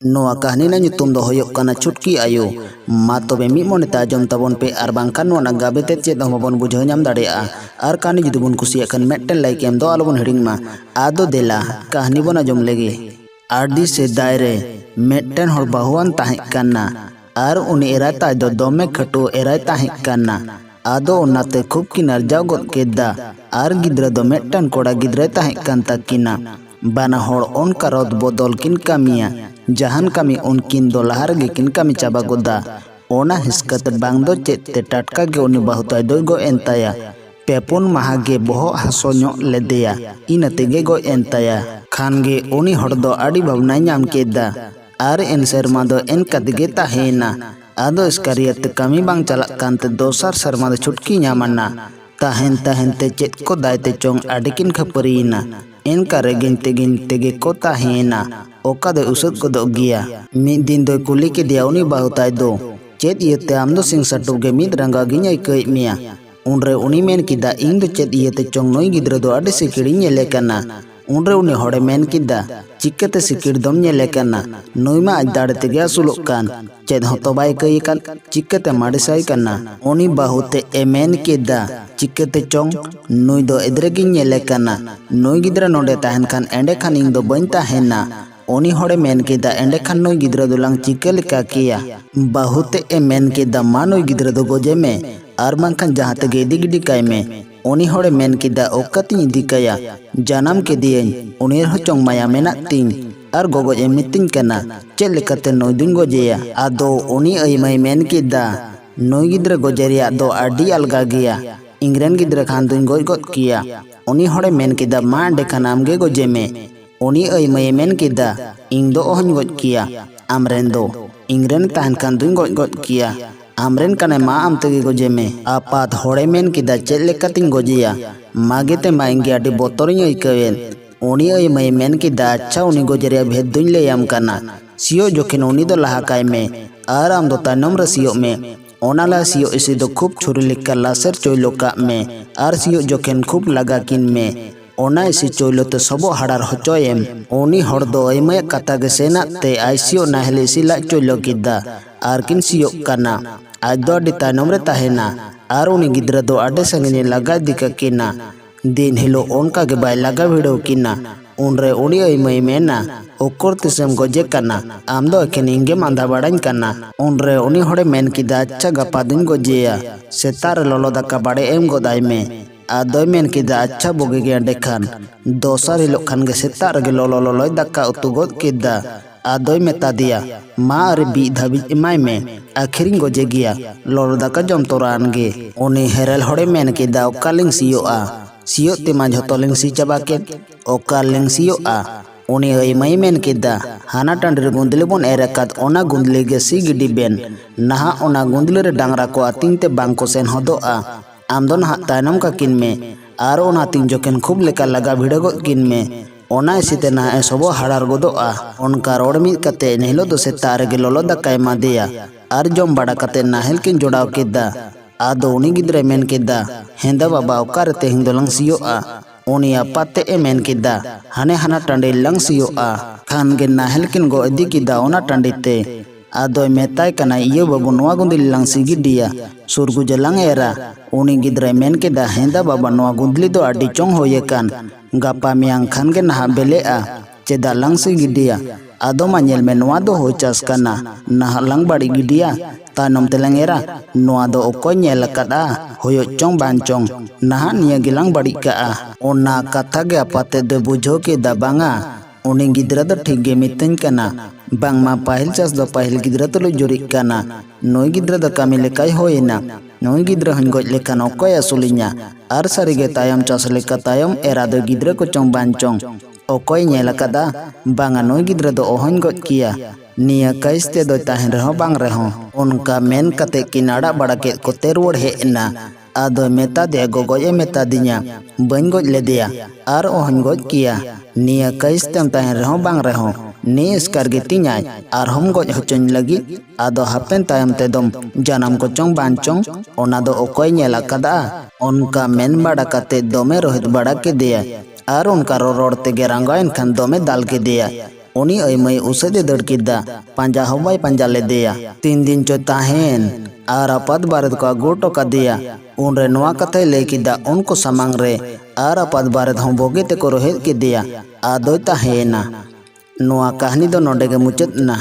नोआ कहानी ना nyutum do होयक काना छुटकी आयो मा तबे मी मोने ता आजम ताबन पे आर बांखान नोआ ना गाबेते चेद हम बन बुझाव नाम दाड़ेया आर कहानी जुदी बन कुसिया खान मेटन लाइक एम दो आलोबन हिडिंग मा आदो देला कहानी बन आजम लेगे आरडी से दायरे मेटन हर बाहुआन ताहे काना आर उनी एराय ताय दो दोमे खटो एराय ताहे काना आदो ओनाते खूब किन अर्जाव गद केदा आर गिद्रा दो मेटन कोड़ा गिद्रा ताहे कान ताकिना बाना हर ओनका रद बदल किन कामिया जहान कमी उनकिन दो लहार गे किन कमी चाबा गोदा ओना हिस्कत बांग दो चेते टटका गे उनी बाहुताय दो गो एंताया पेपुन माहा गे बोहो हासो ᱧᱚᱜ लेदेया इन तेगे गो एंताया खान गे उनी हर दो आड़ी भावना ᱧᱟᱢ केदा आर एन सेरमा दो एन कदगे ताहेना आदो स्कारियत कमी बांग चलक कांते दोसर शर्मा दो छुटकी ᱧᱟᱢᱟना ताहेन ताहेन ते चेत को दायते चोंग आडिकिन खपरीना एनका रेगिन तेगे को ताहेना ओका दो उसद को दो गिया मिद दिन दो कुली के दिया उनी बाहुताय दो चेत इयते आम दो सिंग सटुब गे मिद रंगा गिnya इकई मिया उनरे उनी मेन किदा इंग दो चेत इयते चोंग नोई गिद्रा दो आडे सिकिड़ी ñele kana उनरे उनी होड़े मेन किदा चिक्कते सिकिड़ दम ñele kana नोई मा आज दाड़े तेगे असुलोक कान चेत होतो बाय कई कान चिक्कते माडिसाई kana उनी बाहुते ए मेन किदा चिक्कते चोंग नोई दो एदरे गिñ ñele kana नोई गिद्रा नोंडे ताहेन खान एंडे खान इंग दो बñ ताहेना उनी होड़े मेन केदा एंडे खान नोई गिद्रा दो लांग चिक्के लेका किया बाहुते ए मेन केदा मा नोई गिद्रा दो गोजे में आर बांखान जहाँ तेगे इदी गिडी काय में उनी होड़े मेन केदा ओक्काती इदी कया जानम के दिएं उनी हो चोंग माया मेना तिंग आर गोगो ए मितिंग कना चेद लेकाते नोई दुंग गोजेया आदो उनी अई मई मेन केदा नोई गिद्रा गोजेरिया दो आडी अलगा गिया इंग्रेन गिद्रा खान दुंग गोज गोद किया उनी होड़े मेन केदा मा एंडे खान आमगे गोजे में उनी अई मई मेन केदा इंग दो ओहन गोज किया आमरेन दो इंग्रेन ताहन खान दुंग गोज गोद किया आमरेन कने मा आम तेगे गोजे में आपात होड़े मेन केदा चेद लेकातिंग गोजेया मागेते मा इंगे आडी बोतरिंग इकवेन उनी अई मई मेन केदा अच्छा उनी गोजेरिया भेद दुंग लेयाम काना सियो जोखिन उनी दो लहा काय में आर आम दो तायनम रे सियो में ओनाला सियो इसी दो खूब छुरी लेका लासेर चोइलो का में आर सियो जोखिन खूब लगा किन में ओना इसी चोइलो ते सबो हाड़ार होचोयेम उनी हर दो अइमय कता गे सेना ते आइसियो नाहले इसी ला चोइलो किदा आर किन सियो काना आज दो आडी तायनम रे ताहेना आर उनी गिद्रा दो आडे संगिने लगा दिका किना दिन हिलो ओनका गे बाय लगा भिड़ो किना उनरे उनी अइमय मेना ओकोर तिसम गोजे काना आम दो एखेन इंगे मांदा बाड़ाñ काना उनरे उनी होड़े मेन किदा अच्छा गपा दिन गोजेया सेतार लोलो दाका बाड़े एम गोदाय में आदोय मेन किदा अच्छा बोगे गे अंडे खान दोसर हिलो खान गे सेतार गे लोलो लोलोय दाका उतु गोद किदा आदोय मेता दिया मा अरे बी धाबी इमाय में आखिरिंग गोजे गिया लोलो दाका जम तोरान गे उनी हेरेल होड़े मेन किदा ओकालिंग सियोआ सियो ते मा झोतोलिंग सी चाबा के ओकालिंग सियोआ उनी अई मई मेन किदा हाना टांडरे गुंदले बोन एरकाद ओना गुंदले गे सी गिडी बेन नहा ओना गुंदले रे डांगरा को आतिंग ते बांग को सेन होदोआ आम दो नहा तायनम का किन में आर ओना तिंग जोकेन खूब लेका लगा भिड़ो गो किन में ओना इसीते ना ए सबो हाड़ार गोदोआ उनका रोड मिद कते नेहलो दो सेता रे गे लोलो दाकाय मादेया आर जम बाड़ा कते नाहेल किन जोड़ाव केदा आदो उनी गिद्रे मेन केदा हेंदा बाबा ओकार तेहिंग दो लंग सियोआ उनी आपाते ए मेन केदा हाने हाना टांडे लंग सियोआ खान गे नाहेल किन गो इदी किदा ओना टांडीते आदोय मेताय कना इयो बाबू नोआ गुंदली लंग सिगिडिया सुरगु जलंग एरा उनी गिद्रे मेन केदा हेंदा बाबा नोआ गुंदली दो आडी चोंग होये कान गापा मियांग खान गे नहा बेलेआ चेदा लंग सिगिडिया आदो मा ñel में नोआ दो हो चास काना नहा लंग बाड़ी गिडिया तायनम तेलंग एरा नोआ दो ओकोय ñel कादा होयो चोंग बान चोंग नहा निया गिलांग बाड़ी काआ ओना कथा गे आपाते दो बुझो के दा बांगा उनी गिद्रा दो ठीक गे मितन काना बांग मा पाहिल चास दो पाहिल गिद्रा तो लो जुरी काना नोई गिद्रा दो कामी लेकाय होयना नोई गिद्रा हन गोज लेकान ओकोय असुलिnya आर सारी गे तायम चास लेका तायम एरा दो गिद्रा को चोंग बान चोंग ओकोय ñel कादा बांगा नोई गिद्रा दो ओहन गोज किया निया काइस्ते दो ताहेन रहो बांग रहो उनका मेन कते किनाड़ा बड़ा के को तेरुड़ हेना आदो मेता दे गोगोय मेता दिnya बन गोज ले दिया आर ओहन गोज किया निया काइस्ते ताहेन रहो बांग रहो ने स्कार गे तिኛय आर हम गोज होचन लगी आदो हापेन तायम ते दम जानम को चोंग बान चोंग ओना दो ओकोय ñela kada उनका मेन बड़ा कते दोमे रोहित बड़ा के दिया आर उनका रोड ते गे रंगायन खान दोमे दाल के दिया उनी अयमय उसेदे दड़ किदा पांजा हूँ बाय पांजा लेदेया 3 दिन चो ताहेन और आपाद बारद को अगुटो कदिया उनरे नोआ कथाय लय किदा उनको सामांग रे और आपाद बारद हूँ बोगे ते को रोहेद किदिया आदोय ताहेना नोआ कहानी दो नोडे गे मुचाद ना।